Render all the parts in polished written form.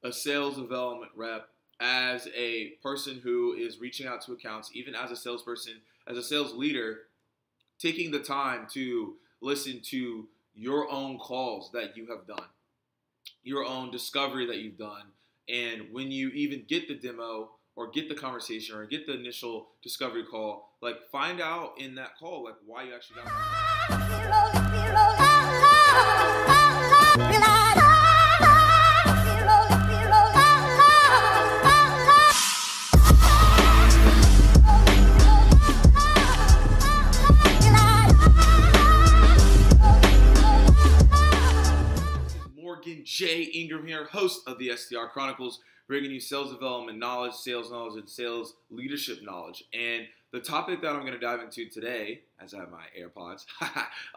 a sales development rep, as a person who is reaching out to accounts, even as a salesperson, as a sales leader, taking the time to listen to your own calls that you have done, your own discovery that you've done. And when you even get the demo or get the conversation or get the initial discovery call, like find out in that call, like why you actually got Jay Ingram here, host of the SDR Chronicles, bringing you sales development knowledge, and sales leadership knowledge. And the topic that I'm going to dive into today, as I have my AirPods,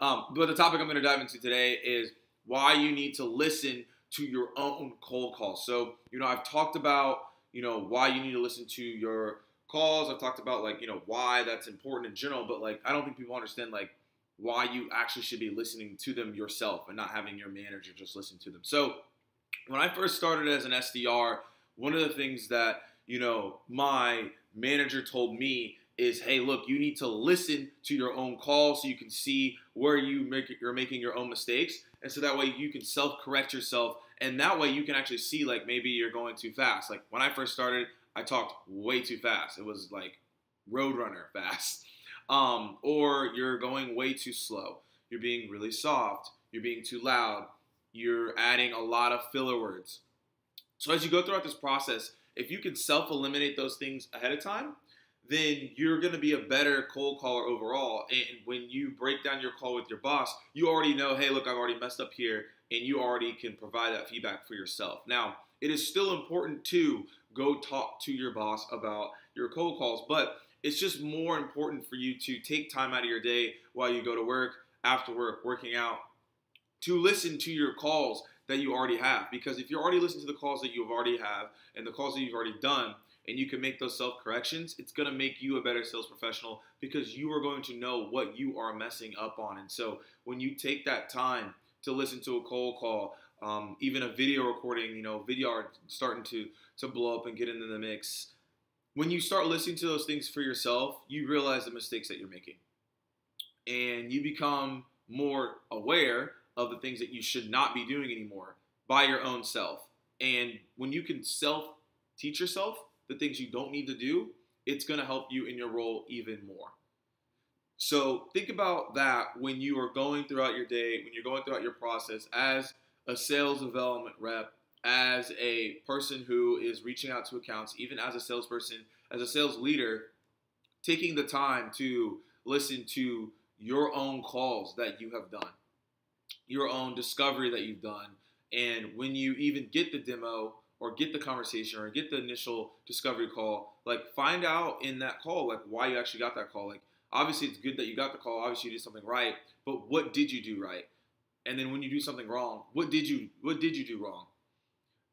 but the topic I'm going to dive into today is why you need to listen to your own cold calls. So, I've talked about, why you need to listen to your calls. I've talked about, why that's important in general, but, I don't think people understand, why you actually should be listening to them yourself and not having your manager just listen to them. So when I first started as an SDR, one of the things that, my manager told me is, hey, look, you need to listen to your own calls so you can see where you're making your own mistakes. And so that way you can self-correct yourself. And that way you can actually see, maybe you're going too fast. When I first started, I talked way too fast. It was like Roadrunner fast. Or you're going way too slow. You're being really soft. You're being too loud. You're adding a lot of filler words. So as you go throughout this process, if you can self-eliminate those things ahead of time, then you're going to be a better cold caller overall. And when you break down your call with your boss, you already know, hey, look, I've already messed up here, and you already can provide that feedback for yourself. Now, it is still important to go talk to your boss about your cold calls, but it's just more important for you to take time out of your day while you go to work, after work, working out, to listen to your calls that you already have. Because if you're already listening to the calls that you already have and the calls that you've already done, and you can make those self-corrections, it's going to make you a better sales professional because you are going to know what you are messing up on. And so when you take that time to listen to a cold call, even a video recording, video are starting to blow up and get into the mix. When you start listening to those things for yourself, you realize the mistakes that you're making. And you become more aware of the things that you should not be doing anymore by your own self. And when you can self-teach yourself the things you don't need to do, it's going to help you in your role even more. So think about that when you are going throughout your day, when you're going throughout your process as a sales development rep, as a person who is reaching out to accounts, even as a salesperson, as a sales leader, taking the time to listen to your own calls that you have done, your own discovery that you've done. And when you even get the demo or get the conversation or get the initial discovery call, find out in that call, why you actually got that call. Obviously it's good that you got the call. Obviously you did something right, but what did you do right? And then when you do something wrong, what did you do wrong?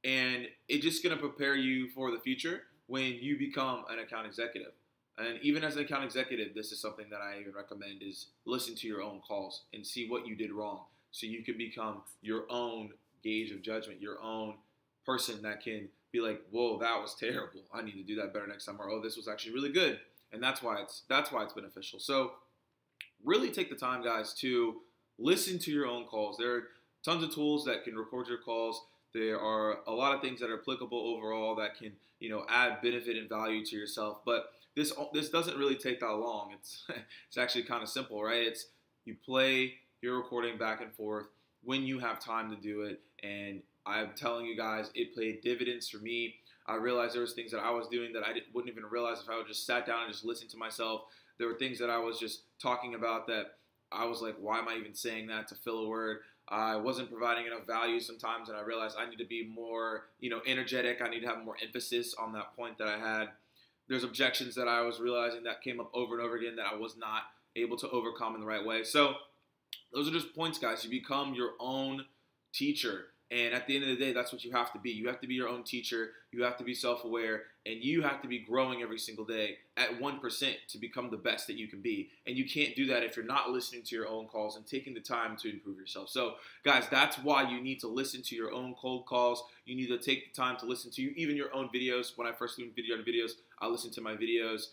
And it's just going to prepare you for the future when you become an account executive. And even as an account executive, this is something that I even recommend is listen to your own calls and see what you did wrong so you can become your own gauge of judgment, your own person that can be like, whoa, that was terrible. I need to do that better next time. Or, oh, this was actually really good. And that's why it's beneficial. So really take the time, guys, to listen to your own calls. There are tons of tools that can record your calls. There are a lot of things that are applicable overall that can, add benefit and value to yourself. But this doesn't really take that long. It's actually kind of simple, right? It's you play your recording back and forth when you have time to do it. And I'm telling you guys, it paid dividends for me. I realized there was things that I was doing that I wouldn't even realize if I would just sat down and just listened to myself. There were things that I was just talking about that I was like, why am I even saying that to fill a word? I wasn't providing enough value sometimes, and I realized I need to be more, energetic. I need to have more emphasis on that point that I had. There's objections that I was realizing that came up over and over again that I was not able to overcome in the right way. So those are just points, guys. You become your own teacher And at the end of the day, that's what you have to be. You have to be your own teacher. You have to be self-aware, and you have to be growing every single day at 1% to become the best that you can be. And you can't do that if you're not listening to your own calls and taking the time to improve yourself. So, guys, that's why you need to listen to your own cold calls. You need to take the time to listen to even your own videos. When I first learned video to videos, I listened to my videos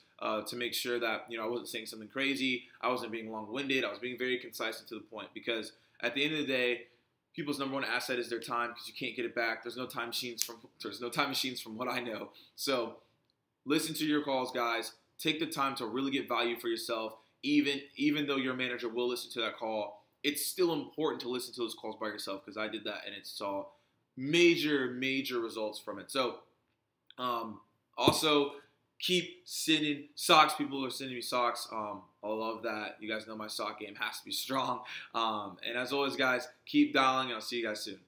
to make sure that I wasn't saying something crazy. I wasn't being long-winded. I was being very concise and to the point, because at the end of the day, people's number one asset is their time, because you can't get it back. There's no time machines from what I know. So listen to your calls, guys. Take the time to really get value for yourself. Even though your manager will listen to that call, it's still important to listen to those calls by yourself, because I did that and it saw major results from it. So also keep sending socks. People are sending me socks. I love that. You guys know my sock game has to be strong. And as always, guys, keep dialing, and I'll see you guys soon.